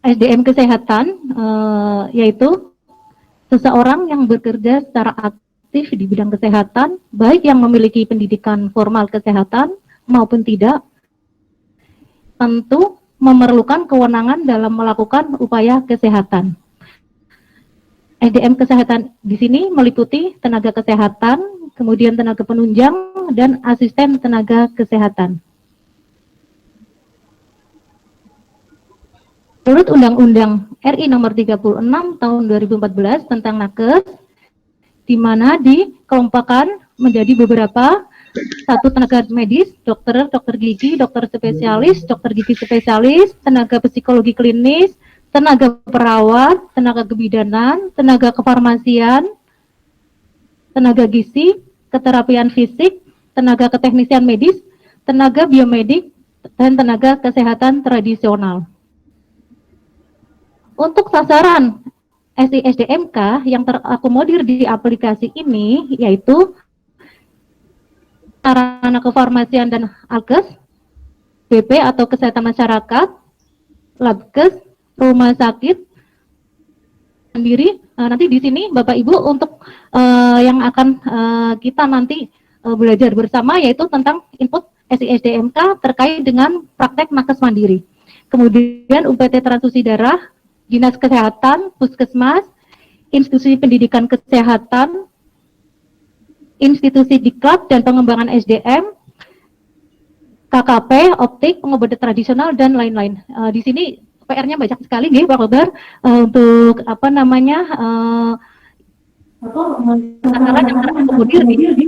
SDM kesehatan, yaitu seseorang yang bekerja secara aktif di bidang kesehatan, baik yang memiliki pendidikan formal kesehatan maupun tidak, tentu memerlukan kewenangan dalam melakukan upaya kesehatan. SDM kesehatan di sini meliputi tenaga kesehatan, kemudian tenaga penunjang, dan asisten tenaga kesehatan. Menurut Undang-Undang RI Nomor 36 Tahun 2014 tentang Nakes, di mana dikelompokkan menjadi beberapa, satu tenaga medis, dokter gigi, dokter spesialis, dokter gigi spesialis, tenaga psikologi klinis, tenaga perawat, tenaga kebidanan, tenaga kefarmasian, tenaga gizi, keterapian fisik, tenaga keteknisian medis, tenaga biomedik, dan tenaga kesehatan tradisional. Untuk sasaran SI-SDMK yang terakomodir di aplikasi ini yaitu sarana kefarmasian dan alkes, BP atau kesehatan masyarakat, labkes, rumah sakit sendiri. Nanti di sini Bapak Ibu untuk yang akan kita nanti belajar bersama yaitu tentang input SI-SDMK terkait dengan praktek nakes mandiri. Kemudian UPT transfusi darah, Dinas Kesehatan, Puskesmas, institusi pendidikan kesehatan, institusi diklat dan pengembangan SDM, KKP, optik, pengobatan tradisional, dan lain-lain. Di sini PR-nya banyak sekali nih Pak Kobar, untuk apa namanya sasaran yang terakomodir di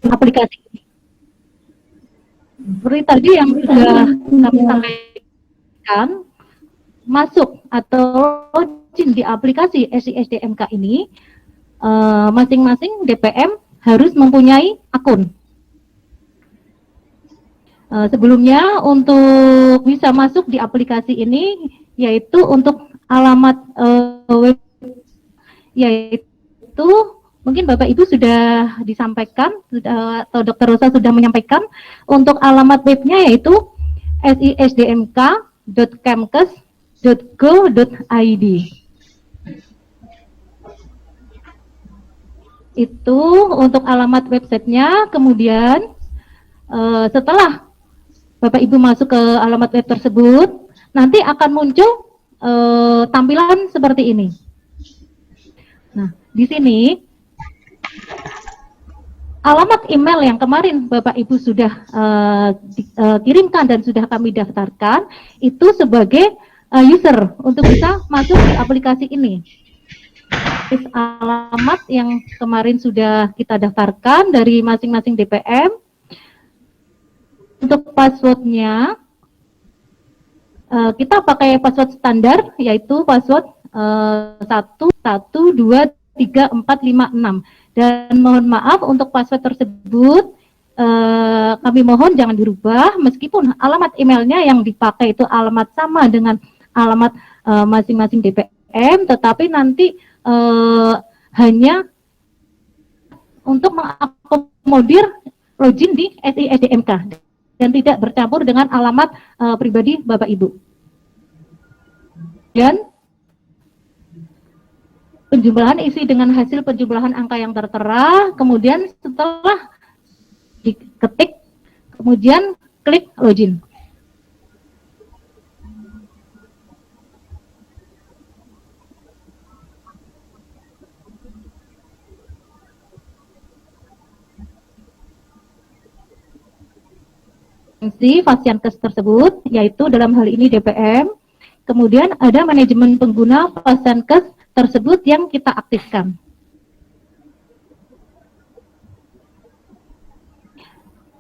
aplikasi ini. Seperti tadi yang sudah kami sampaikan, masuk atau login di aplikasi SI-SDMK ini, masing-masing DPM harus mempunyai akun. Sebelumnya untuk bisa masuk di aplikasi ini, yaitu untuk alamat web, yaitu mungkin Bapak Ibu sudah disampaikan, atau Dr. Rosa sudah menyampaikan, untuk alamat webnya yaitu sisdmk.kemkes.go.id. Itu untuk alamat websitenya. Kemudian setelah Bapak Ibu masuk ke alamat web tersebut, nanti akan muncul tampilan seperti ini. Nah, di sini alamat email yang kemarin Bapak Ibu sudah kirimkan dan sudah kami daftarkan itu sebagai user untuk bisa masuk ke aplikasi ini. Alamat yang kemarin sudah kita daftarkan dari masing-masing DPM. Untuk passwordnya kita pakai password standar, yaitu password 11234566. Dan mohon maaf untuk password tersebut kami mohon jangan dirubah, meskipun alamat emailnya yang dipakai itu alamat sama dengan alamat masing-masing DPM, tetapi nanti hanya untuk mengakomodir login di SI-SDMK dan tidak bercampur dengan alamat pribadi Bapak Ibu. Dan penjumlahan isi dengan hasil penjumlahan angka yang tertera, kemudian setelah diketik, kemudian klik login. Fungsi Fasiankes tersebut, yaitu dalam hal ini DPM, kemudian ada manajemen pengguna Fasiankes tersebut yang kita aktifkan.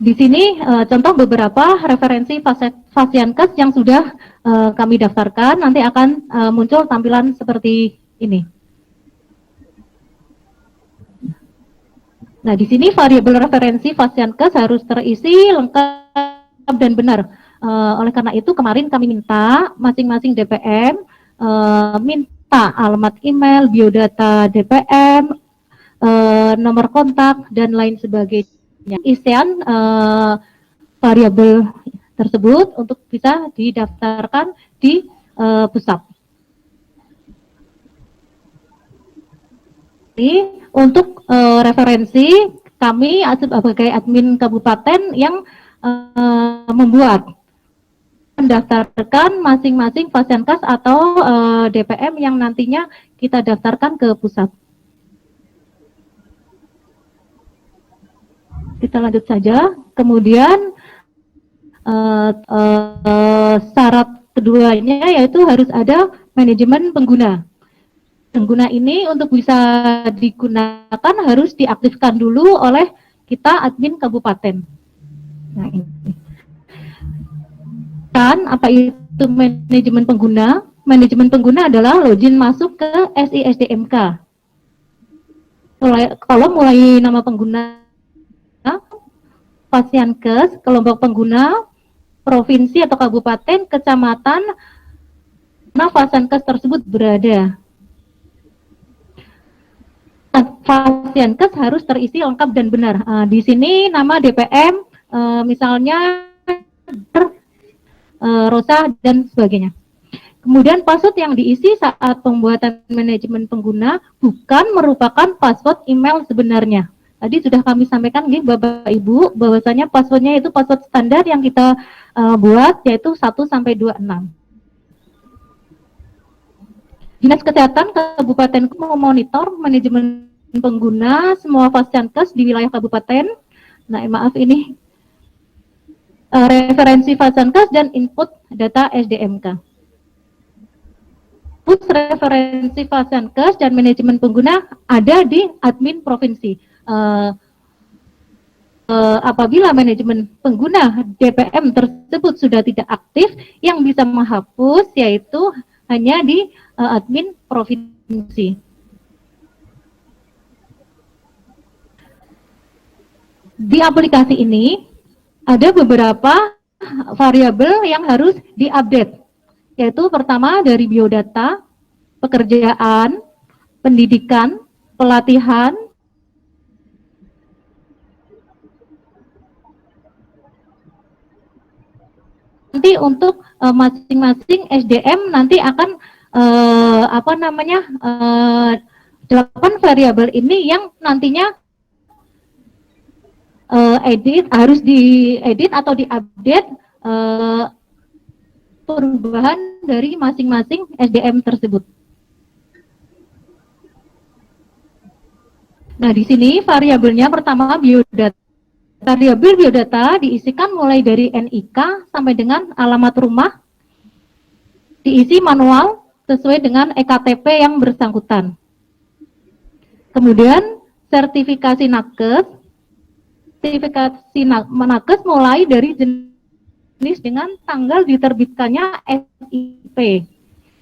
Di sini contoh beberapa referensi Fasiankes yang sudah kami daftarkan, nanti akan muncul tampilan seperti ini. Nah, di sini variabel referensi Fasiankes harus terisi lengkap dan benar. Oleh karena itu kemarin kami minta masing-masing DPM minta alamat email, biodata DPM, nomor kontak, dan lain sebagainya. Isian variabel tersebut untuk bisa didaftarkan di pusat. Jadi untuk referensi kami sebagai admin kabupaten yang mendaftarkan masing-masing Fasiankes atau DPM yang nantinya kita daftarkan ke pusat. Kita lanjut saja. Kemudian syarat keduanya yaitu harus ada manajemen pengguna. Pengguna ini untuk bisa digunakan harus diaktifkan dulu oleh kita admin kabupaten. Nah, ini. Dan apa itu manajemen pengguna? Manajemen pengguna adalah login masuk ke SISDMK. Kalau mulai nama pengguna, Fasiankes, kelompok pengguna, provinsi atau kabupaten, kecamatan, mana Fasiankes tersebut berada. Fasiankes harus terisi lengkap dan benar. Di sini nama DPM, misalnya Rosa dan sebagainya. Kemudian password yang diisi saat pembuatan manajemen pengguna bukan merupakan password email sebenarnya. Tadi sudah kami sampaikan nih Bapak Ibu bahwasanya passwordnya itu password standar yang kita buat yaitu 1 sampai 26. Dinas Kesehatan Kabupaten memonitor manajemen pengguna semua Fasiankes di wilayah kabupaten. Nah, maaf ini referensi Fasiankes dan input data SDMK. Referensi Fasiankes dan manajemen pengguna ada di admin provinsi. Apabila manajemen pengguna DPM tersebut sudah tidak aktif, yang bisa menghapus yaitu hanya di admin provinsi. Di aplikasi ini ada beberapa variabel yang harus diupdate, yaitu pertama dari biodata, pekerjaan, pendidikan, pelatihan, nanti untuk masing-masing SDM nanti akan 8 variabel ini yang nantinya harus diedit atau diupdate perubahan dari masing-masing SDM tersebut. Nah, di sini variabelnya pertama biodata. Variabel biodata diisikan mulai dari NIK sampai dengan alamat rumah, diisi manual sesuai dengan EKTP yang bersangkutan. Kemudian sertifikasi nakes, nakes mulai dari jenis dengan tanggal diterbitkannya SIP.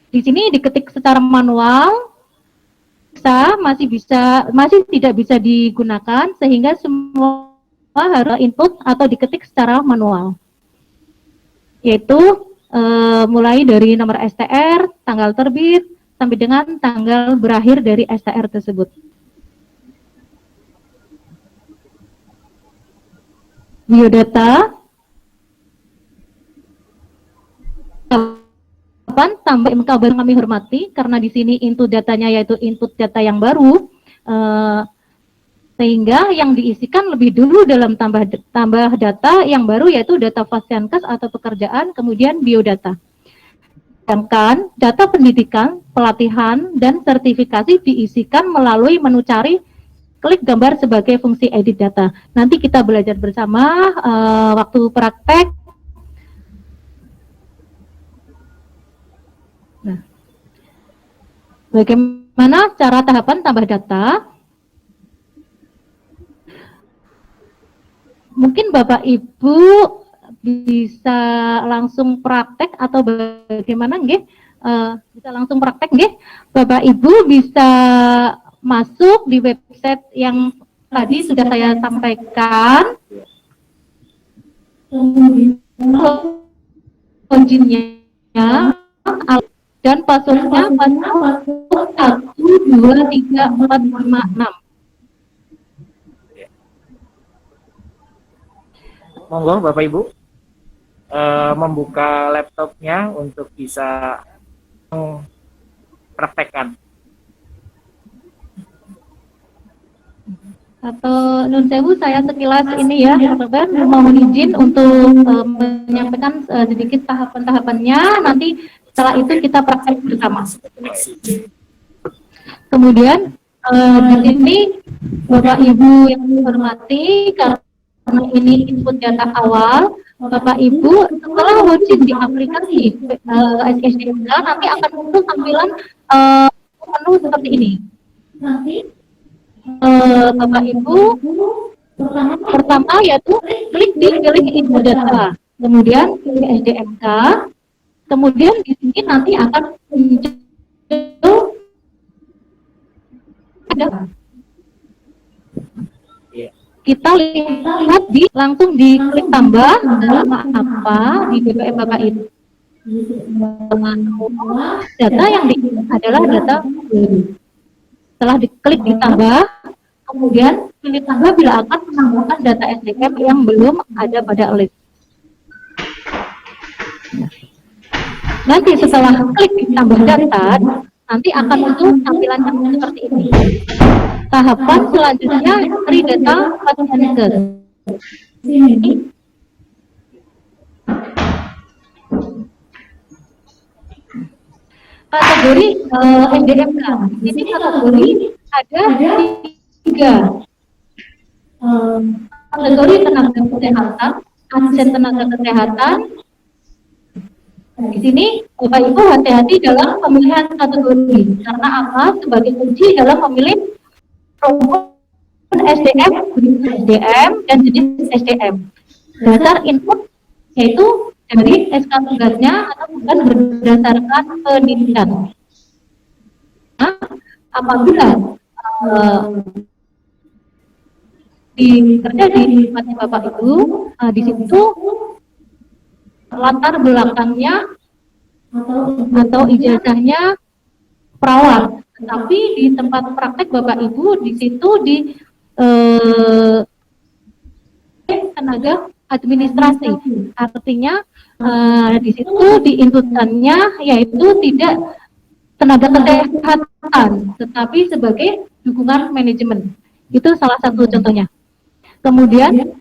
Di sini diketik secara manual, masih tidak bisa digunakan sehingga semua harus input atau diketik secara manual, yaitu mulai dari nomor STR, tanggal terbit, sampai dengan tanggal berakhir dari STR tersebut. Biodata, tambah MK kami hormati, karena di sini input datanya yaitu input data yang baru, sehingga yang diisikan lebih dulu dalam tambah data yang baru yaitu data Fasiankes atau pekerjaan, kemudian biodata. Sedangkan data pendidikan, pelatihan, dan sertifikasi diisikan melalui menu cari, klik gambar sebagai fungsi edit data. Nanti kita belajar bersama waktu praktek. Nah, bagaimana cara tahapan tambah data? Mungkin Bapak Ibu bisa langsung praktek atau bagaimana nggih? Bisa langsung praktek nggih? Bapak Ibu bisa masuk di website yang tadi sudah saya sampaikan. Loginnya dan passwordnya password 1, 2, 3, 4, 5, 6. Monggo Bapak Ibu membuka laptopnya untuk bisa praktekkan. Atau nun sewu, saya sekilas ini ya, teman-teman, mohon izin untuk menyampaikan sedikit tahapan-tahapannya. Nanti setelah itu kita praktek bersama. Kemudian di sini Bapak Ibu yang hormati, karena ini input data awal, Bapak Ibu setelah wajib di aplikasi SSDMK nanti akan muncul tampilan menu seperti ini. Bapak Ibu pertama yaitu klik di pilih info data, kemudian pilih SDMK, kemudian di sini nanti akan muncul ada kita lihat langsung diklik tambah dalam apa di BPM Bapak Ibu. Data yang adalah data setelah diklik ditambah, kemudian pilih tambah bila akan menambahkan data SDM yang belum ada pada list. Nanti setelah klik ditambah data, nanti akan muncul tampilan seperti ini. Tahapan selanjutnya dari data pasien ke sini. Kategori SDMK. Ini kategori ada 3. Kategori tenaga kesehatan, asisten tenaga kesehatan. Di sini Bapak Ibu hati-hati dalam pemilihan kategori. Karena apa? Sebagai kunci dalam memilih SDM, SDM dan jenis SDM. Dasar input yaitu dari SK tugasnya atau bukan berdasarkan pendidikan. Nah, apabila kerja di tempatnya Bapak Ibu, di situ latar belakangnya atau ijazahnya perawat, tapi di tempat praktek Bapak Ibu di situ di tenaga administrasi, artinya di situ diinputkannya yaitu tidak tenaga kesehatan, tetapi sebagai dukungan manajemen. Itu salah satu contohnya. Kemudian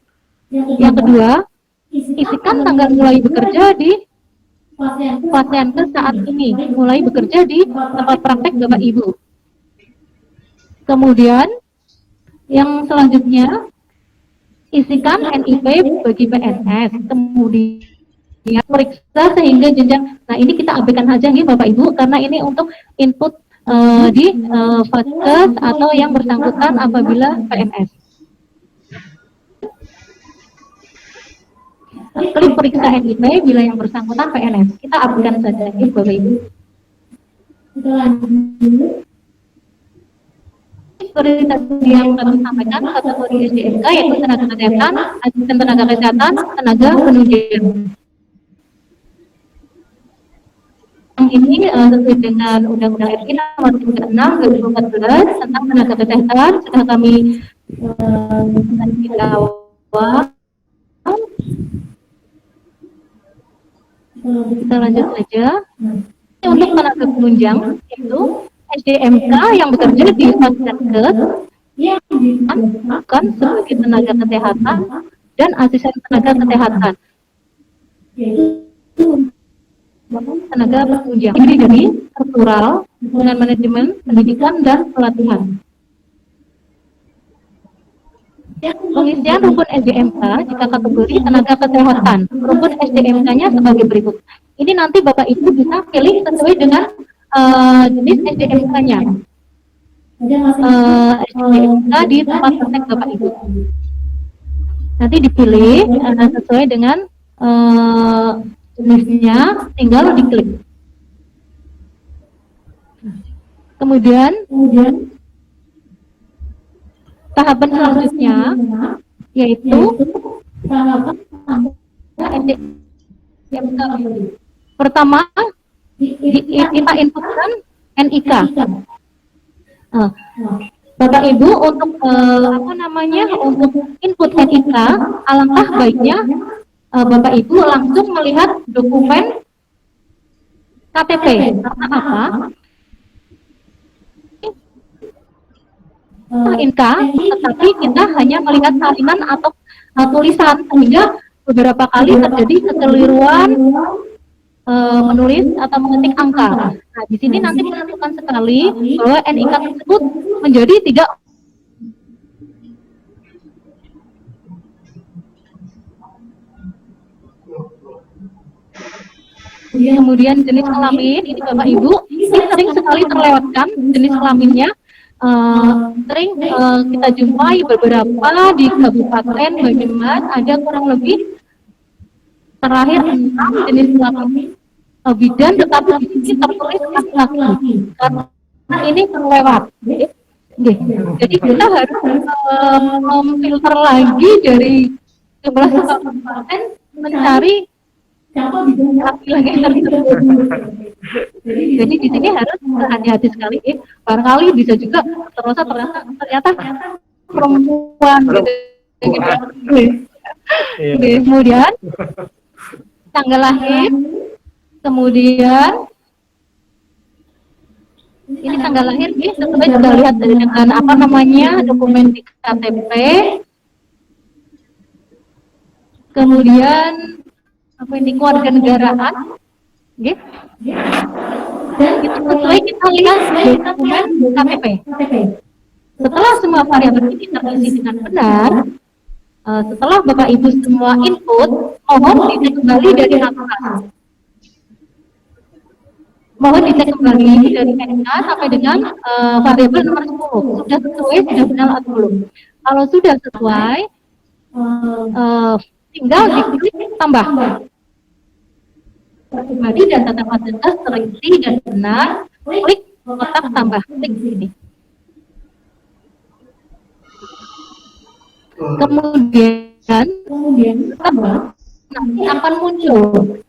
yang kedua, isikan tanggal mulai bekerja di pasien saat ini, mulai bekerja di tempat praktek Bapak Ibu. Kemudian yang selanjutnya, isikan NIP bagi PNS, kemudian periksa sehingga jenjang. Nah, ini kita abaikan saja nih Bapak Ibu, karena ini untuk input di vaskes atau yang bersangkutan apabila PNS. Klik periksa NIP bila yang bersangkutan PNS. Kita abaikan saja nih Bapak Ibu. Seperti tadi yang kami sampaikan, kategori SDMK yaitu tenaga kesehatan, asisten tenaga kesehatan, tenaga penunjang. Yang ini sesuai dengan Undang-Undang RI Nomor 36/2014 tentang tenaga kesehatan sudah kami bawa. Kita lanjut saja. Ini untuk tenaga penunjang yaitu SDMK yang bekerja di vaskes yang bukan sebagai tenaga kesehatan dan asisten tenaga kesehatan, tenaga penunjang ini dari struktural, hubungan manajemen, pendidikan dan pelatihan. Pengisian rumpun SDMK jika kategori tenaga kesehatan, rumpun SDMK-nya sebagai berikut. Ini nanti Bapak Ibu bisa pilih sesuai dengan jenis SDMK-nya. SDMK di tempat praktek Bapak Ibu. Nanti dipilih sesuai dengan jenisnya, tinggal diklik. Kemudian tahapan selanjutnya yaitu SDMK. Pertama, kita inputkan NIK. Bapak Ibu untuk untuk input NIK, alangkah baiknya Bapak Ibu langsung melihat dokumen KTP. Karena apa? Inka, tetapi kita hanya melihat salinan atau tulisan, sehingga beberapa kali terjadi kekeliruan menulis atau mengetik angka. Nah, di sini nanti menentukan sekali bahwa NIK tersebut menjadi tidak. Kemudian jenis kelamin, ini Bapak Ibu, ini sering sekali terlewatkan jenis kelaminnya. Sering kita jumpai beberapa di Kabupaten Banyumas ada kurang lebih terakhir 6 jenis kelamin bidan, tetapi di sini tertulis laki-laki karena ini terlewat. Jadi kita harus memfilter lagi dari jumlah kabupaten mencari laki-laki tersebut. Jadi di sini harus hati-hati sekali. Barangkali bisa juga ternyata perempuan gitu. Kemudian tanggal lahir, kemudian ini tanggal lahir, kita juga lihat dengan apa namanya dokumen di KTP. Kemudian apa ini kewarganegaraan, gitu. Dan itu sesuai kita lihat dokumen KTP. Setelah semua variabel ini terisi dengan benar, setelah Bapak Ibu semua input, mohon dicek kembali dari nakas. Mohon dicek kembali dari NK sampai dengan variabel nomor 10. Sudah sesuai, sudah benar atau belum? Kalau sudah sesuai, tinggal diklik tambah. Pribadi dan data fasilitas terisi dan benar, klik kotak tambah, klik sini. Kemudian nanti akan muncul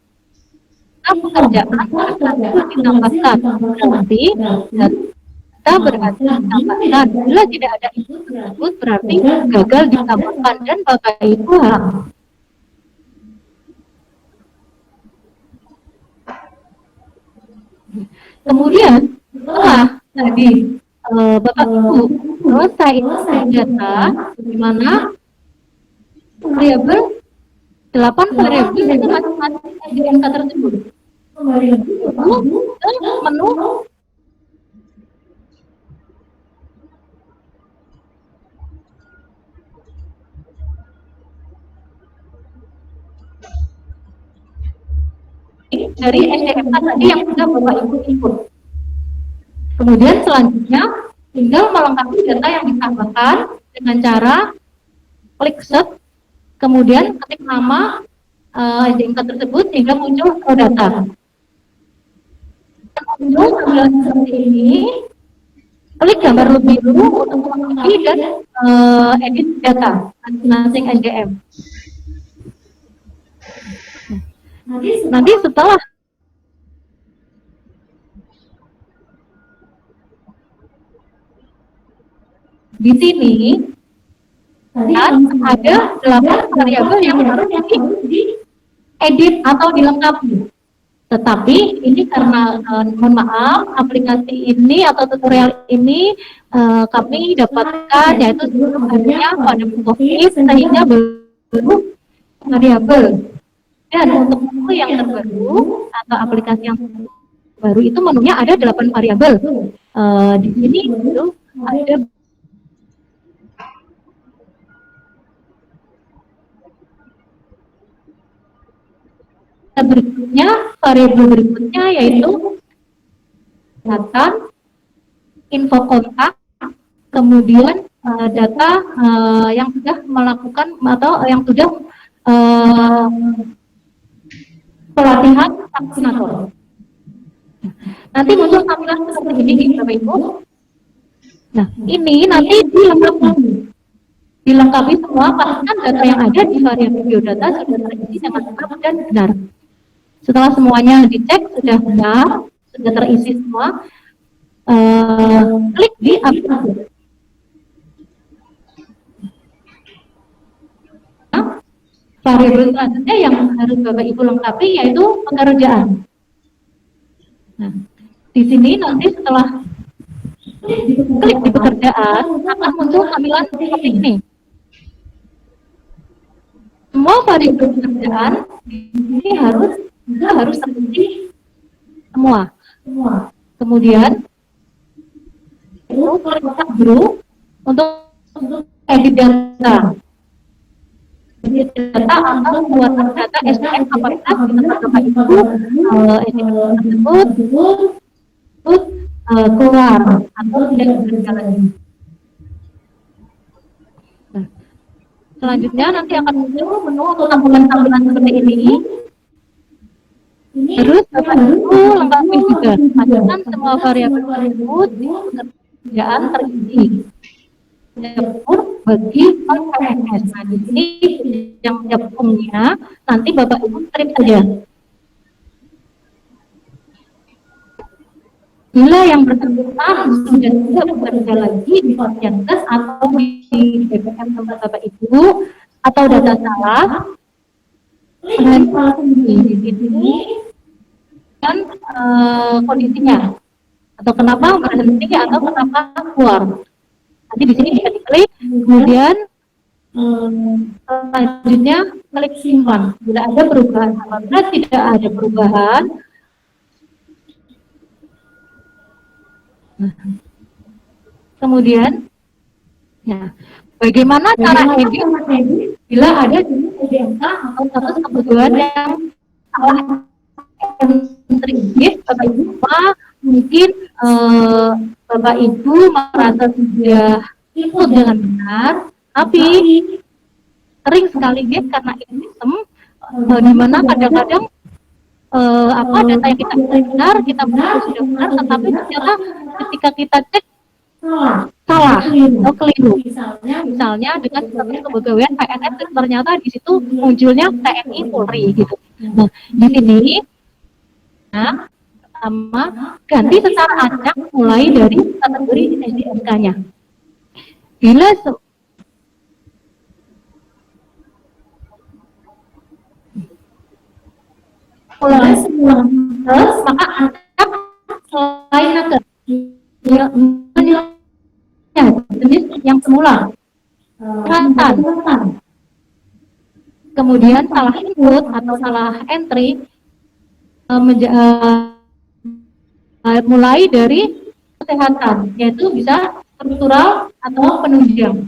pekerjaan harus ditambahkan. Nanti data berhasil ditambahkan. Bila tidak ada itu tersebut berarti gagal ditambahkan dan Bapak Ibu harap. Kemudian setelah tadi Bapak Ibu selesai data, di mana variabel 8 variabel itu masing-masing di NK tersebut. Menu dari SDM tadi yang sudah Bapak Ibu input. Kemudian selanjutnya tinggal melengkapi data yang ditambahkan dengan cara klik search, kemudian ketik nama SDMK tersebut sehingga muncul data. Muncul tampilan seperti ini, klik gambar lebih dulu untuk mengikuti dan edit data masing-masing SDM. Nanti setelah di sini ada 8 variabel yang harus diedit atau dilengkapi. Tetapi ini karena mohon maaf, aplikasi ini atau tutorial ini kami dapatkan yaitu sebelum adanya pandemi COVID sehingga belum variabel. Dan untuk menu yang terbaru atau aplikasi yang baru itu menunya ada 8 variabel. Di sini itu ada berikutnya, variabel berikutnya yaitu data, info kontak, kemudian data yang sudah melakukan atau yang sudah pelatihan vaksinator. Nanti muncul tampilan seperti ini, Bapak Ibu. Nah, ini nanti dilengkapi semua, pastikan data yang ada di variabel biodata sudah terisi dengan lengkap dan benar. Setelah semuanya dicek sudah benar, sudah terisi semua, klik di aplikasi. Nah, variabel selanjutnya yang harus Bapak Ibu lengkapi yaitu pekerjaan. Nah, di sini nanti setelah klik di pekerjaan akan muncul tampilan seperti ini. Semua variabel pekerjaan ini harus terisi semua. Kemudian itu klik tab group untuk edit data. Edit data atau pembuatan data SDM kapasitas di tempat Bapak Ibu SDM tersebut keluar atau tidak bekerja lagi. Nah, selanjutnya nanti akan muncul menu atau tampilan-tampilan seperti ini. Terus Bapak Ibu lengkapi juga, pastikan semua variabel tersebut di pekerjaan terisi. Dapur bagi PNS. Nah, di sini yang dapurnya nanti Bapak Ibu klik saja. Bila yang bersangkutan sudah tidak bekerja lagi di Fasyankes atau di BPM tempat Bapak Ibu atau data salah, di sini dan kondisinya atau kenapa berhenti atau kenapa keluar. Nanti di sini bisa diklik, kemudian selanjutnya klik simpan. Bila ada perubahan, apabila tidak ada perubahan, kemudian, ya, bagaimana cara edit bila ada SDMK atau status kebutuhan yang salah entry Bapak Ibu, mungkin Bapak Ibu merasa sudah input dengan benar, tapi sering sekali karena ini sistem di mana kadang-kadang data yang kita benar, kita sudah benar, tetapi ternyata ketika kita cek salah atau keliru. Misalnya dengan status kepegawaian PNS ternyata di situ munculnya TNI Polri gitu. Nah, di sini pertama ganti secara acak mulai dari kategori SDMK-nya. Bila mulai semua maka acak selain nakes jenis yang semula kesehatan, kemudian salah input atau salah entry mulai dari kesehatan, yaitu bisa struktural atau penunjang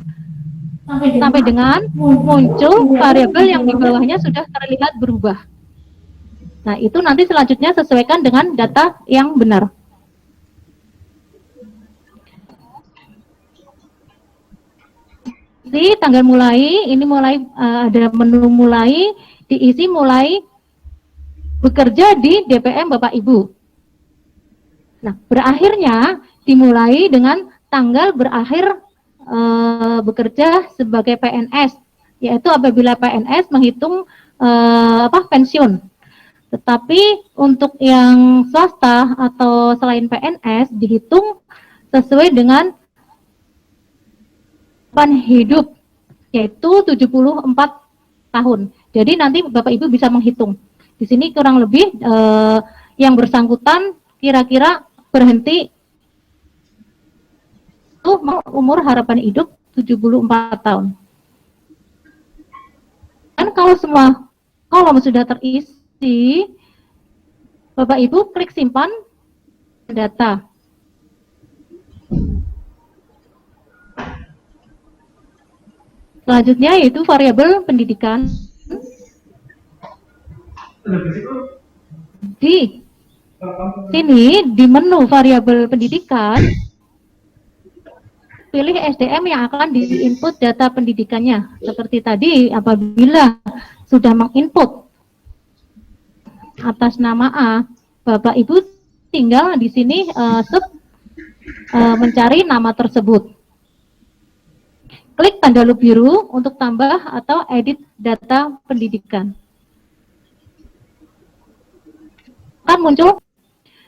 sampai dengan muncul variabel yang di bawahnya sudah terlihat berubah. Nah, itu nanti selanjutnya sesuaikan dengan data yang benar. Di tanggal mulai, ini mulai ada menu mulai, diisi mulai bekerja di DPM Bapak Ibu. Nah, berakhirnya dimulai dengan tanggal berakhir bekerja sebagai PNS, yaitu apabila PNS menghitung pensiun. Tetapi untuk yang swasta atau selain PNS dihitung sesuai dengan hidup, yaitu 74 tahun. Jadi nanti Bapak Ibu bisa menghitung. Di sini kurang lebih yang bersangkutan kira-kira berhenti itu umur harapan hidup 74 tahun. Dan kalau semua kolom sudah terisi, Bapak Ibu klik simpan data. Selanjutnya yaitu variabel pendidikan. Di sini di menu variabel pendidikan, pilih SDM yang akan diinput data pendidikannya. Seperti tadi, apabila sudah menginput atas nama A, Bapak Ibu tinggal di sini mencari nama tersebut. Klik tanda loop biru untuk tambah atau edit data pendidikan. Akan muncul.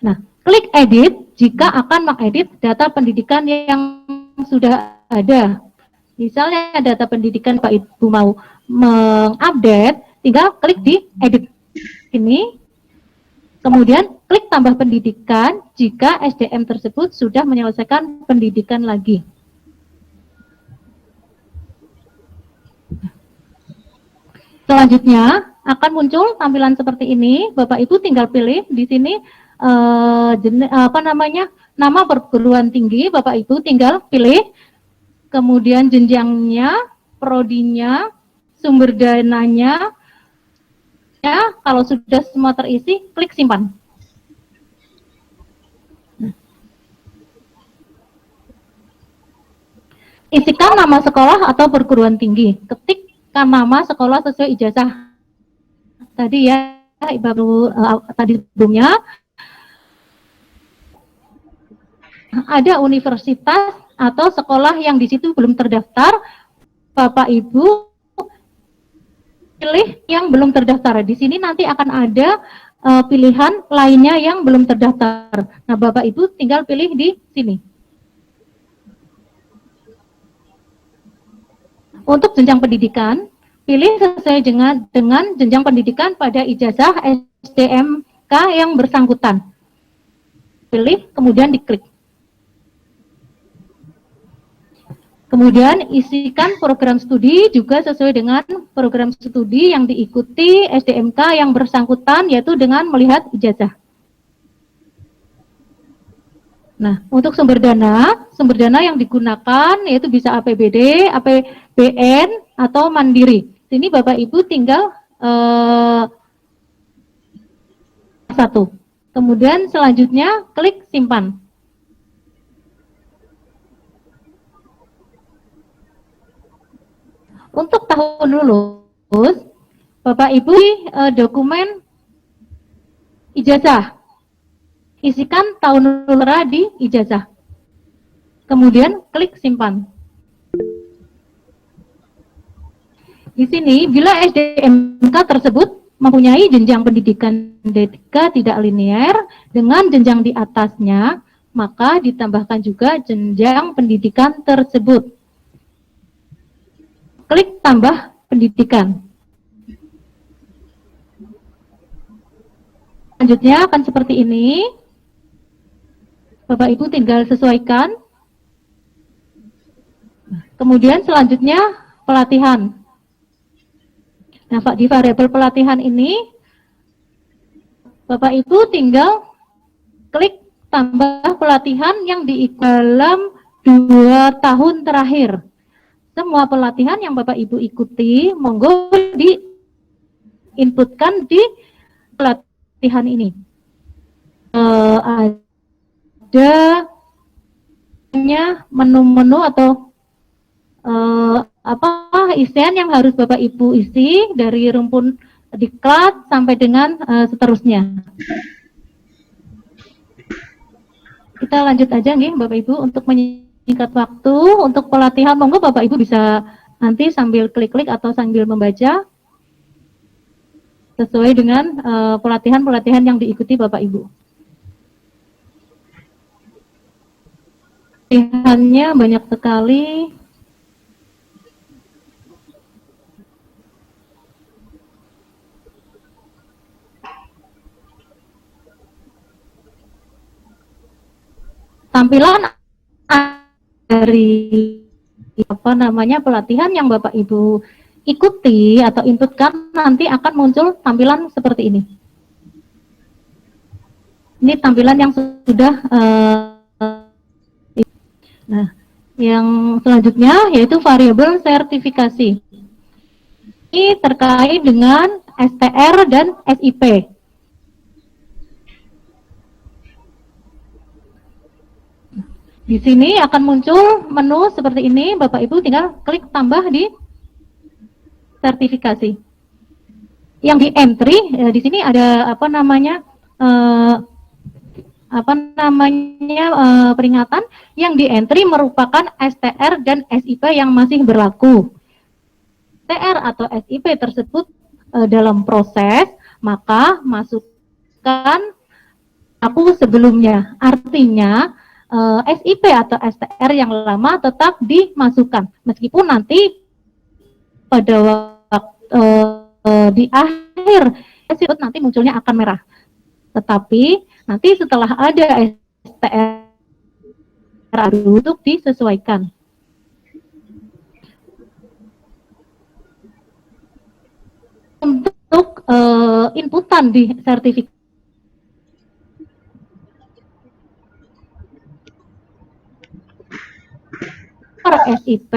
Nah, klik edit jika akan mengedit data pendidikan yang sudah ada. Misalnya data pendidikan Pak Ibu mau mengupdate, tinggal klik di edit. Ini Kemudian klik tambah pendidikan jika SDM tersebut sudah menyelesaikan pendidikan lagi. Selanjutnya akan muncul tampilan seperti ini. Bapak Ibu tinggal pilih di sini nama perguruan tinggi. Bapak Ibu tinggal pilih, kemudian jenjangnya, prodinya, sumber dananya. Ya, kalau sudah semua terisi, klik simpan. Isikan nama sekolah atau perguruan tinggi. Ketikkan nama sekolah sesuai ijazah tadi ya, baru tadi sebelumnya. Ada universitas atau sekolah yang di situ belum terdaftar, Bapak Ibu pilih yang belum terdaftar. Di sini nanti akan ada pilihan lainnya yang belum terdaftar. Nah, Bapak Ibu tinggal pilih di sini. Untuk jenjang pendidikan, pilih sesuai dengan jenjang pendidikan pada ijazah SDMK yang bersangkutan. Pilih, kemudian diklik. Kemudian isikan program studi juga sesuai dengan program studi yang diikuti SDMK yang bersangkutan, yaitu dengan melihat ijazah. Nah, untuk sumber dana yang digunakan yaitu bisa APBD, APBN, atau mandiri. Sini Bapak Ibu tinggal satu. Kemudian selanjutnya klik simpan. Untuk tahun lulus, Bapak Ibu dokumen ijazah. Isikan tahun lulus di ijazah. Kemudian klik simpan. Di sini, bila SDMK tersebut mempunyai jenjang pendidikan D3 tidak linear dengan jenjang di atasnya, maka ditambahkan juga jenjang pendidikan tersebut. Klik tambah pendidikan. Selanjutnya akan seperti ini. Bapak Ibu tinggal sesuaikan. Kemudian selanjutnya pelatihan. Nah, di variabel pelatihan ini Bapak Ibu tinggal klik tambah pelatihan yang dalam 2 tahun terakhir. Semua pelatihan yang Bapak Ibu ikuti, monggo diinputkan di pelatihan ini. Ada menu-menu atau isian yang harus Bapak Ibu isi dari rumpun diklat sampai dengan seterusnya. Kita lanjut aja nih Bapak Ibu untuk menyingkat waktu. Untuk pelatihan monggo Bapak Ibu bisa nanti sambil klik-klik atau sambil membaca sesuai dengan pelatihan-pelatihan yang diikuti Bapak Ibu. Pilihannya banyak sekali. Tampilan dari pelatihan yang Bapak Ibu ikuti atau inputkan nanti akan muncul tampilan seperti ini. Ini tampilan yang sudah nah, yang selanjutnya yaitu variabel sertifikasi. Ini terkait dengan STR dan SIP. Di sini akan muncul menu seperti ini, Bapak Ibu tinggal klik tambah di sertifikasi. Yang di entry di sini ada peringatan yang di entry merupakan STR dan SIP yang masih berlaku. STR atau SIP tersebut dalam proses, maka masukkan aku sebelumnya. Artinya SIP atau STR yang lama tetap dimasukkan, meskipun nanti pada waktu di akhir SIP nanti munculnya akan merah. Tetapi nanti setelah ada STR untuk disesuaikan. Untuk inputan di sertifikat SIP,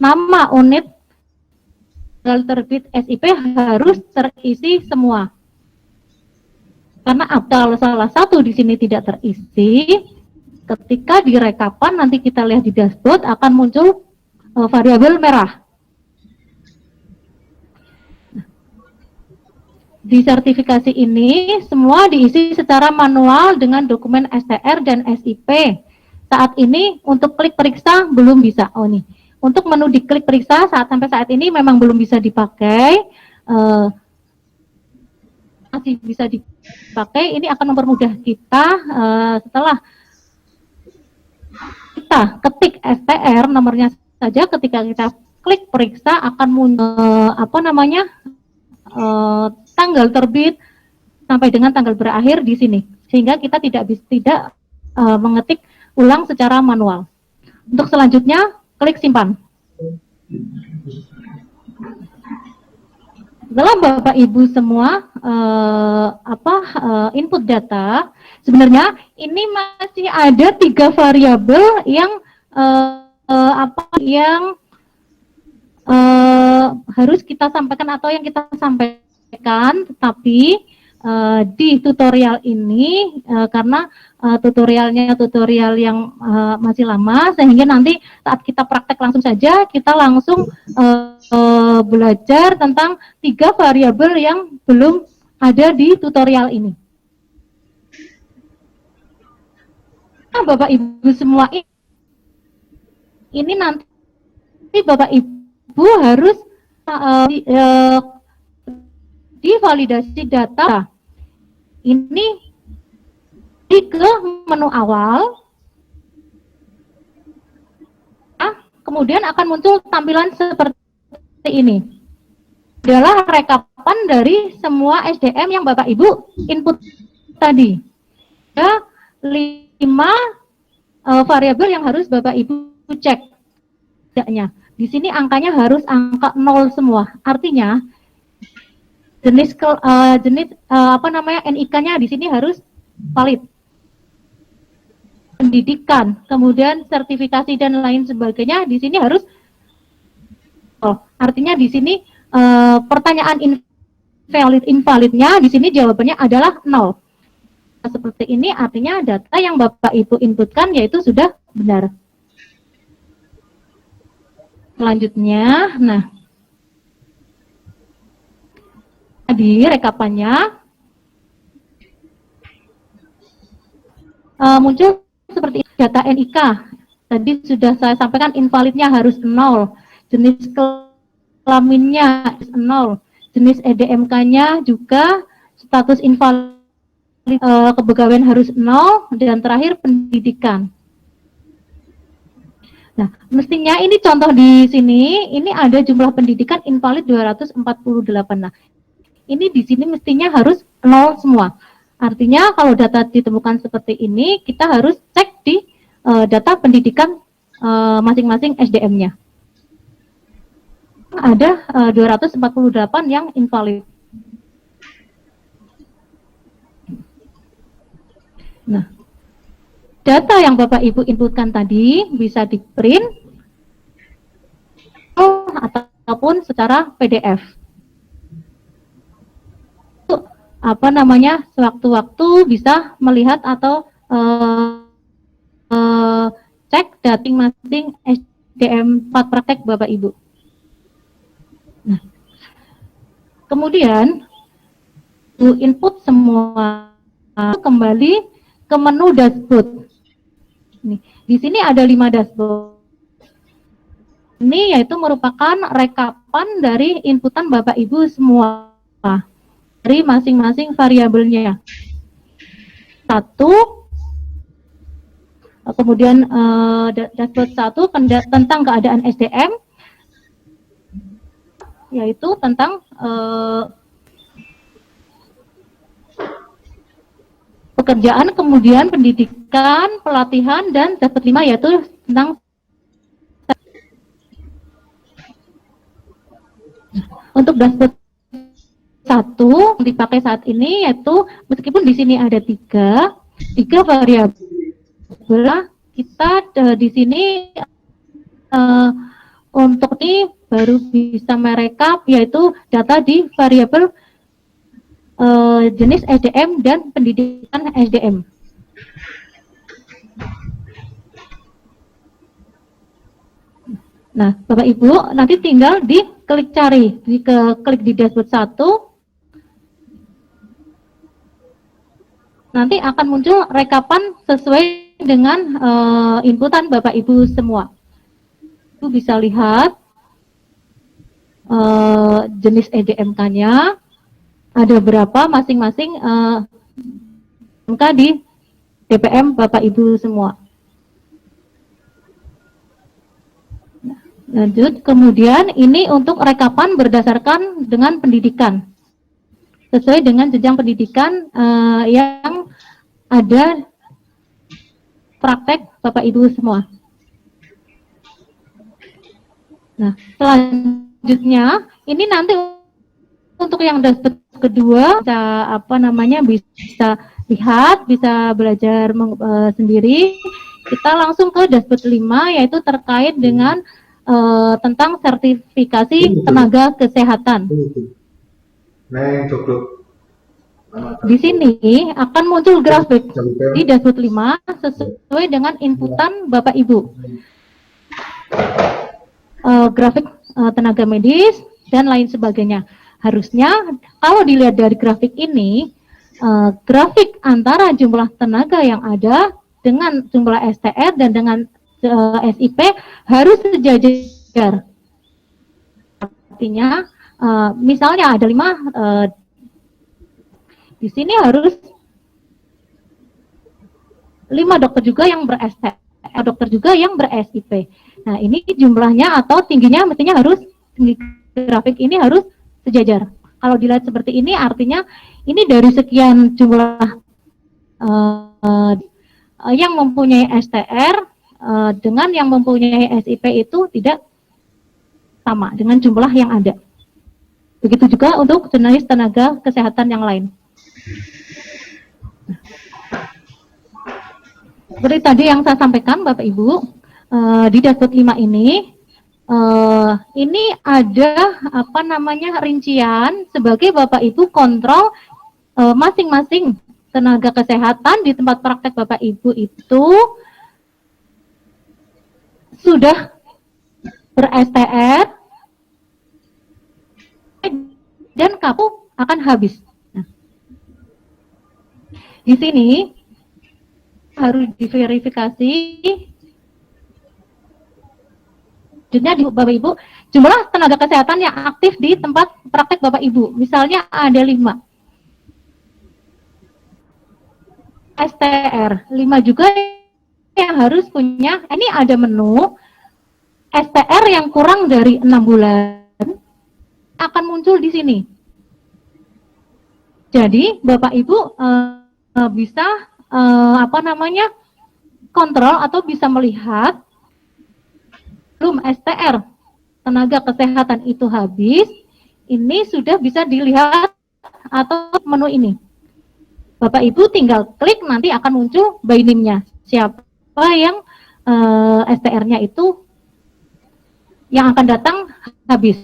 nama unit tanggal terbit SIP harus terisi semua. Karena kalau salah satu di sini tidak terisi, ketika direkapan nanti kita lihat di dashboard akan muncul variabel merah. Di sertifikasi ini semua diisi secara manual dengan dokumen STR dan SIP. Saat ini untuk klik periksa belum bisa. Oh nih, untuk menu diklik periksa sampai saat ini memang belum bisa dipakai. Masih bisa dipakai. Ini akan mempermudah kita setelah kita ketik STR nomornya saja, ketika kita klik periksa akan muncul tanggal terbit sampai dengan tanggal berakhir di sini, sehingga kita tidak mengetik ulang secara manual. Untuk selanjutnya klik simpan. Setelah Bapak Ibu semua input data, sebenarnya ini masih ada 3 variabel yang harus kita sampaikan atau yang kita sampaikan, tetapi di tutorial ini karena tutorial yang masih lama, sehingga nanti saat kita praktek langsung saja kita langsung belajar tentang 3 variabel yang belum ada di tutorial ini. Nah, Bapak Ibu semua ini nanti Bapak Ibu harus divalidasi data ini ke menu awal. Kemudian akan muncul tampilan seperti ini. Adalah rekapan dari semua SDM yang Bapak Ibu input tadi. Ada 5 variabel yang harus Bapak Ibu cek. Di sini angkanya harus angka 0 semua. Artinya jenis NIK-nya di sini harus valid. Pendidikan, kemudian sertifikasi dan lain sebagainya di sini harus artinya di sini pertanyaan invalidnya di sini jawabannya adalah 0. Seperti ini artinya data yang Bapak Ibu inputkan yaitu sudah benar. Selanjutnya, nah tadi rekapannya muncul seperti data NIK. Tadi sudah saya sampaikan invalidnya harus 0, jenis kelaminnya 0, jenis EDMK-nya juga status invalid kepegawaian harus 0, dan terakhir pendidikan. Nah, mestinya ini contoh di sini, ini ada jumlah pendidikan invalid 248. Nah, ini di sini mestinya harus 0 semua. Artinya kalau data ditemukan seperti ini, kita harus cek di data pendidikan masing-masing SDM-nya. Ada 248 yang invalid. Nah, data yang Bapak Ibu inputkan tadi bisa di print ataupun secara PDF. Sewaktu-waktu bisa melihat atau cek data masing-masing SDM 4 praktek Bapak Ibu. Nah, kemudian input semua kembali ke menu dashboard. Nih, di sini ada 5 dashboard. Ini yaitu merupakan rekapan dari inputan Bapak Ibu semua dari masing-masing variabelnya. 1, kemudian dashboard 1 tentang keadaan SDM, yaitu tentang pekerjaan, kemudian pendidikan, pelatihan, dan dashboard 5 yaitu tentang untuk dashboard 1 dipakai saat ini yaitu meskipun di sini ada tiga variabel, kita di sini untuk ini baru bisa merekap yaitu data di variabel jenis SDM dan pendidikan SDM. Nah, Bapak Ibu nanti tinggal klik cari, klik di dashboard 1. Nanti akan muncul rekapan sesuai dengan inputan Bapak Ibu semua. Ibu bisa lihat jenis EDMK-nya ada berapa masing-masing MK di DPM Bapak Ibu semua. Lanjut, kemudian ini untuk rekapan berdasarkan dengan pendidikan, sesuai dengan jenjang pendidikan yang ada praktek Bapak Ibu semua. Nah, selanjutnya ini nanti untuk yang dashboard kedua bisa lihat, bisa belajar sendiri. Kita langsung ke dashboard 5 yaitu terkait dengan tentang sertifikasi tenaga kesehatan. Di sini akan muncul grafik di dashboard 5 sesuai dengan inputan Bapak Ibu. Grafik tenaga medis dan lain sebagainya. Harusnya kalau dilihat dari grafik ini, grafik antara jumlah tenaga yang ada dengan jumlah STR dan dengan SIP harus sejajar. Artinya, misalnya ada 5, di sini harus 5 dokter juga yang ber-STR, dokter juga yang ber-SIP. Nah, ini jumlahnya atau tingginya mestinya harus, tinggi grafik ini harus sejajar. Kalau dilihat seperti ini, artinya ini dari sekian jumlah yang mempunyai STR dengan yang mempunyai SIP itu tidak sama dengan jumlah yang ada. Begitu juga untuk jenis tenaga kesehatan yang lain. Seperti tadi yang saya sampaikan Bapak Ibu, di dashboard 5 ini ada rincian sebagai Bapak Ibu kontrol masing-masing tenaga kesehatan di tempat praktek Bapak Ibu itu sudah ber-STR dan kamu akan habis. Nah, di sini harus diverifikasi di Bapak Ibu jumlah tenaga kesehatan yang aktif di tempat praktek Bapak Ibu. Misalnya ada 5 STR, 5 juga yang harus punya, ini ada menu STR yang kurang dari 6 bulan akan muncul di sini. Jadi Bapak Ibu bisa kontrol atau bisa melihat belum STR tenaga kesehatan itu habis, ini sudah bisa dilihat atau menu ini. Bapak Ibu tinggal klik, nanti akan muncul by name-nya. Siapa yang STR-nya itu yang akan datang habis.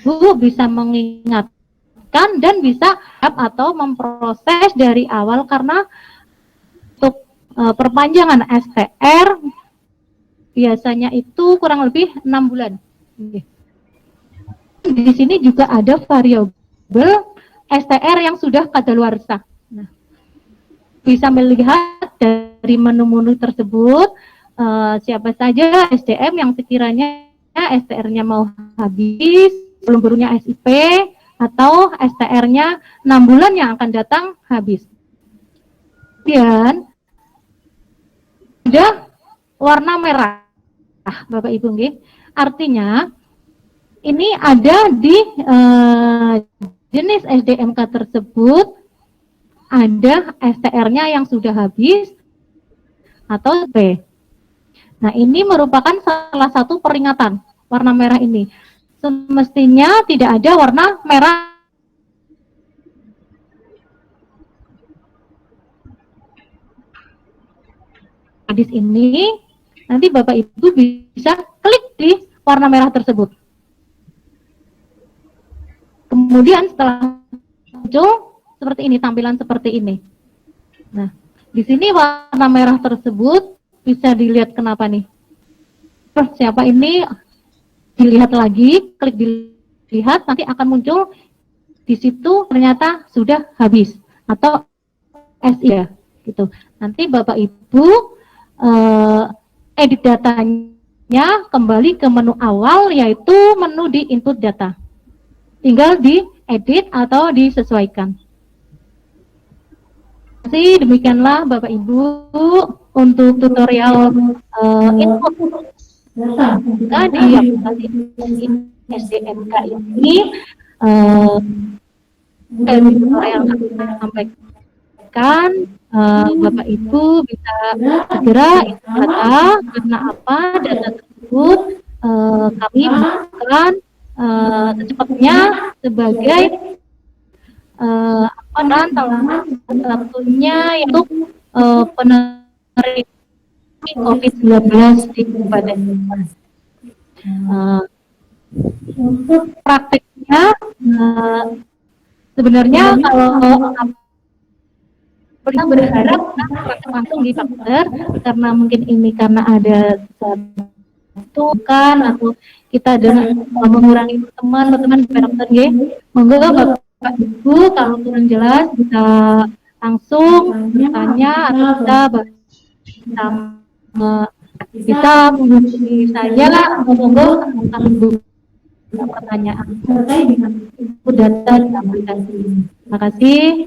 Bu bisa mengingatkan dan bisa atau memproses dari awal, karena untuk perpanjangan STR biasanya itu kurang lebih 6 bulan. Di sini juga ada variabel STR yang sudah kadaluarsa. Nah, bisa melihat dari menu-menu tersebut siapa saja SDM yang sekiranya STR-nya mau habis, belum punya SIP, atau STR-nya 6 bulan yang akan datang habis. Dan ada warna merah, Bapak Ibu nggih. Artinya ini ada di jenis SDMK tersebut ada STR-nya yang sudah habis atau B. Nah, ini merupakan salah satu peringatan warna merah ini. Semestinya tidak ada warna merah hadis ini. Nanti Bapak Ibu bisa klik di warna merah tersebut. Kemudian setelah muncul seperti ini, tampilan seperti ini. Nah, di sini warna merah tersebut bisa dilihat kenapa nih. Terus siapa ini dilihat lagi, klik dilihat, nanti akan muncul di situ ternyata sudah habis atau SI ya, gitu. Nanti Bapak Ibu edit datanya kembali ke menu awal, yaitu menu di input data. Tinggal diedit atau disesuaikan. Jadi demikianlah Bapak Ibu untuk tutorial input data di aplikasi SDMK ini. Dari tutorial yang saya sampaikan, Bapak Ibu bisa segera input data. Karena apa? Data tersebut kami butuhkan secepatnya sebagai dan salah satunya untuk penerima COVID-19 di Kabupaten. Untuk prakteknya sebenarnya kalau kita berharap praktek langsung di Fakter, karena mungkin ini karena ada satu kan atau kita dengan mengurangi teman-teman karakter ya. Monggo Bapak Ibu kalau kurang jelas bisa langsung bertanya atau kita bisa menghubungi saya atau monggo akan pertanyaan terkait dengan input data di aplikasi ini. Terima kasih.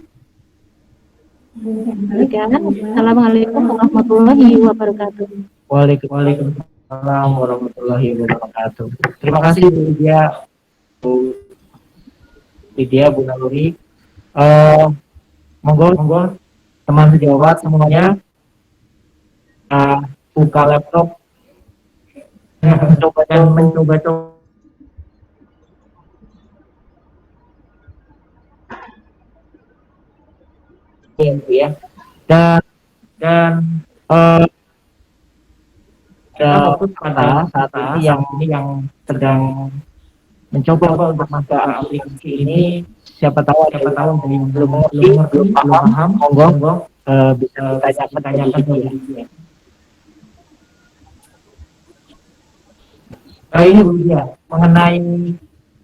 Assalamualaikum warahmatullahi wabarakatuh. Waalaikumsalam warahmatullahi wabarakatuh. Terima kasih Bu Lydia, Bu Naluri. Monggo teman sejawat semuanya buka laptop, mencoba ya, dan fokus pada saat ini yang sedang mencoba untuk masuk aplikasi ini. Siapa tahu belum paham, monggo bisa ditanyakan dulu. Ini Bu Lydia, mengenai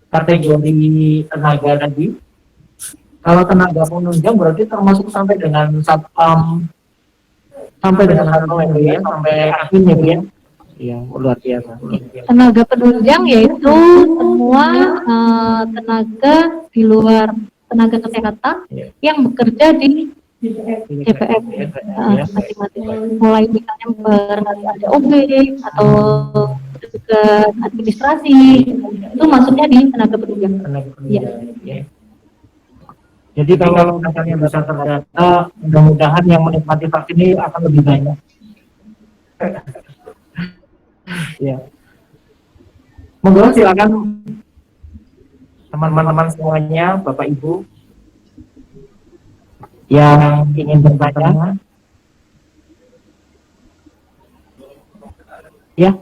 kategori tenaga tadi. Kalau tenaga penunjang berarti termasuk sampai dengan satpam, sampai dengan ya, sampai akhirnya ya. Iya, luar biasa. Tenaga penunjang yaitu semua tenaga di luar tenaga kesehatan yang bekerja di JPF masing-masing. Mulai misalnya ada OB atau juga administrasi, itu masuknya di tenaga penunjang. Ya. Jadi kalau misalnya bisa terdata, mudah-mudahan yang menikmati vaksin ini akan lebih banyak. Ya. Monggo silakan teman-teman semuanya, Bapak Ibu yang ingin bertanya. Ya.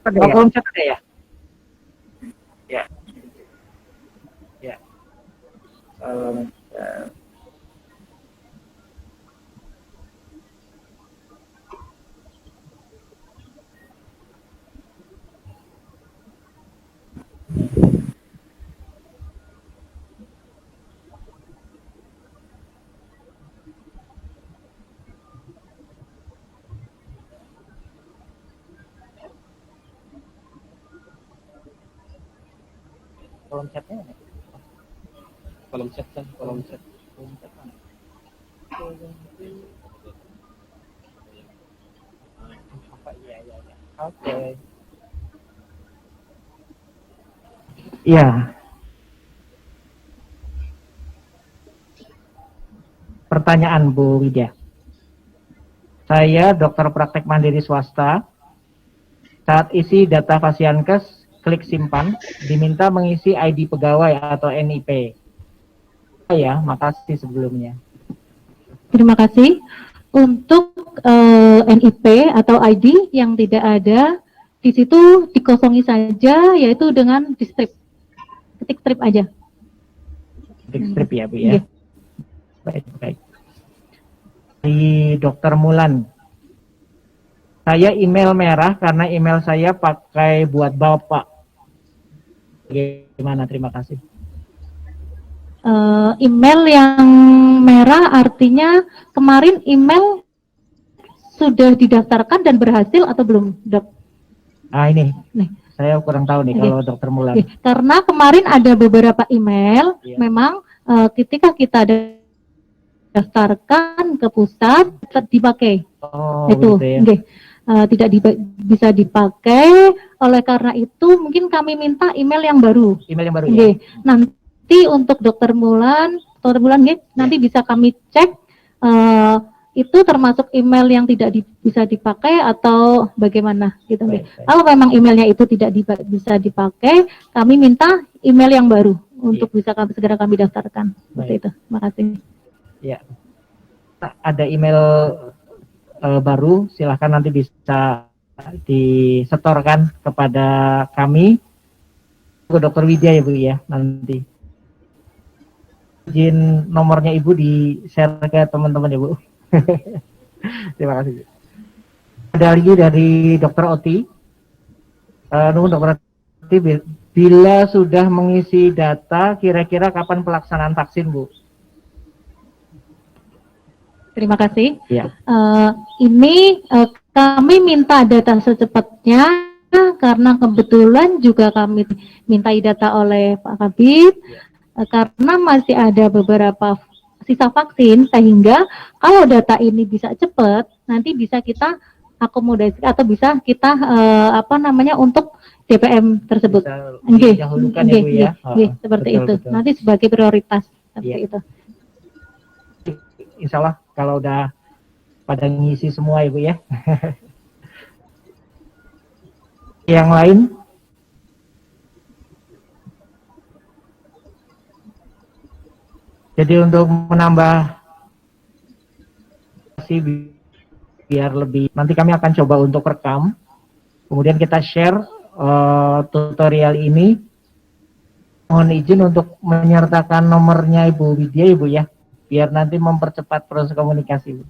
Kolom chat ada ya? Ya. Kolom chatnya ada? Kolom chat. Iya. Oke. Iya. pertanyaan Bu Widya. Saya dokter praktek mandiri swasta. Saat isi data Fasiankes, klik simpan, diminta mengisi ID pegawai atau NIP. Ya, makasih sebelumnya. Terima kasih. Untuk NIP atau ID yang tidak ada, di situ dikosongi saja, yaitu dengan di strip. Ketik strip aja. Ketik strip ya, Bu ya. Iya. Baik. Di Dokter Mulan. Saya email merah karena email saya pakai buat Bapak. Gimana? Terima kasih. Email yang merah artinya kemarin email sudah didaftarkan dan berhasil atau belum, Dok? Ini. Nih. Saya kurang tahu nih kalau Dokter Mulan. Karena kemarin ada beberapa email, memang ketika kita daftarkan ke pusat dipakai. Itu. Gitu ya. Tidak bisa dipakai, oleh karena itu mungkin kami minta email yang baru. Email yang baru ya. Nanti untuk Dokter Mulan nanti bisa kami cek itu termasuk email yang tidak bisa dipakai atau bagaimana gitu. Baik. Kalau memang emailnya itu tidak bisa dipakai, kami minta email yang baru untuk bisa segera kami daftarkan. Seperti itu. Terima kasih. Ya. Ada email baru, silahkan nanti bisa disetorkan kepada kami, ke Dokter Widya ya Bu ya, nanti. Izin nomornya Ibu di-share ke teman-teman ya Bu. Terima kasih. Ada lagi dari Dokter Oti. Dokter Oti, bila sudah mengisi data, kira-kira kapan pelaksanaan vaksin Bu? Terima kasih. Ya. Ini kami minta data secepatnya karena kebetulan juga kami mintai data oleh Pak Kabid karena masih ada beberapa sisa vaksin, sehingga kalau data ini bisa cepat, nanti bisa kita akomodasi atau bisa kita untuk DPM tersebut. Didahulukan ya Bu ya. Seperti itu. Betul. Nanti sebagai prioritas seperti itu. Insya Allah kalau udah pada ngisi semua Ibu ya. Yang lain? Jadi untuk menambah biar lebih, nanti kami akan coba untuk rekam, kemudian kita share tutorial ini. Mohon izin untuk menyertakan nomornya Ibu Widya Ibu ya, biar nanti mempercepat proses komunikasi.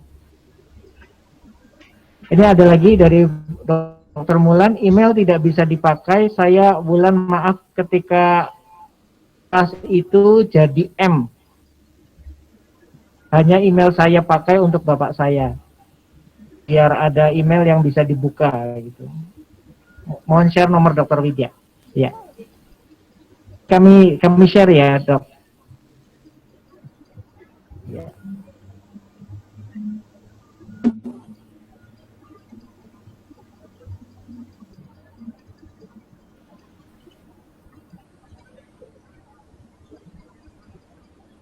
Ini ada lagi dari Dokter Mulan, email tidak bisa dipakai. Saya Wulan, maaf ketika pas itu jadi M. Hanya email saya pakai untuk Bapak saya. Biar ada email yang bisa dibuka gitu. Mohon share nomor Dokter Widya. Ya. Kami share ya, Dok. Ya.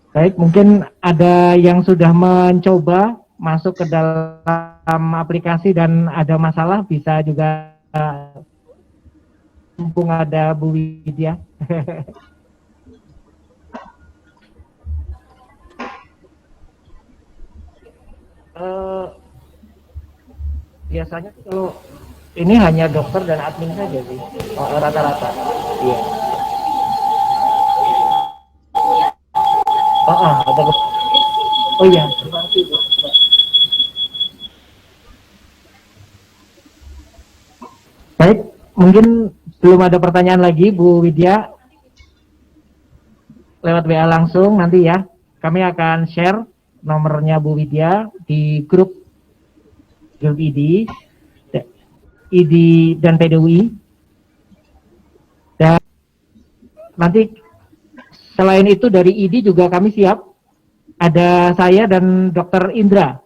Baik, mungkin ada yang sudah mencoba masuk ke dalam aplikasi dan ada masalah, bisa juga mumpung ada Bu Widya. Biasanya kalau ini hanya dokter dan admin saja sih, rata-rata. Iya. Ada. Oh iya. Baik, mungkin belum ada pertanyaan lagi Bu Widya. Lewat WA langsung nanti ya. Kami akan share nomornya Bu Widya di grup ID dan PDUI. Dan nanti selain itu dari ID juga kami siap. Ada saya dan Dokter Indra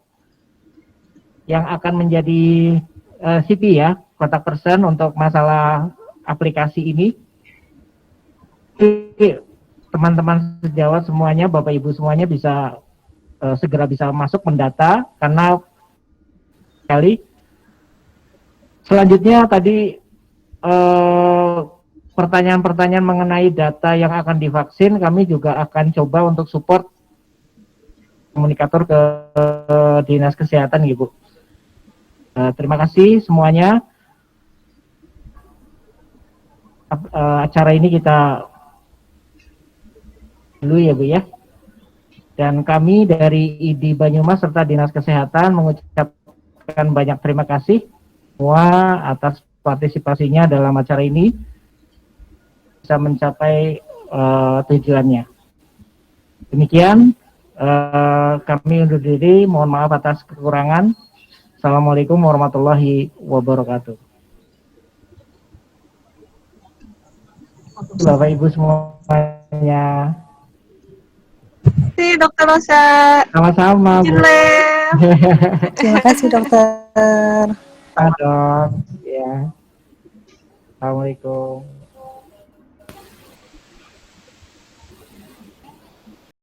yang akan menjadi CP ya, kontak person untuk masalah aplikasi ini. Teman-teman sejawat semuanya, Bapak Ibu semuanya bisa segera bisa masuk mendata, karena sekali. Selanjutnya tadi pertanyaan-pertanyaan mengenai data yang akan divaksin, kami juga akan coba untuk support komunikator ke Dinas Kesehatan, Ibu. Terima kasih semuanya. Acara ini kita dulu ya, Bu ya. Dan kami dari ID Banyumas serta Dinas Kesehatan mengucapkan banyak terima kasih semua atas partisipasinya dalam acara ini, bisa mencapai tujuannya. Demikian kami undur diri, mohon maaf atas kekurangan. Assalamualaikum warahmatullahi wabarakatuh. Bapak Ibu semuanya. Terima kasih Dokter Rosa. Sama-sama, Bu. Terima kasih Dokter. Dok. Ya. Assalamualaikum.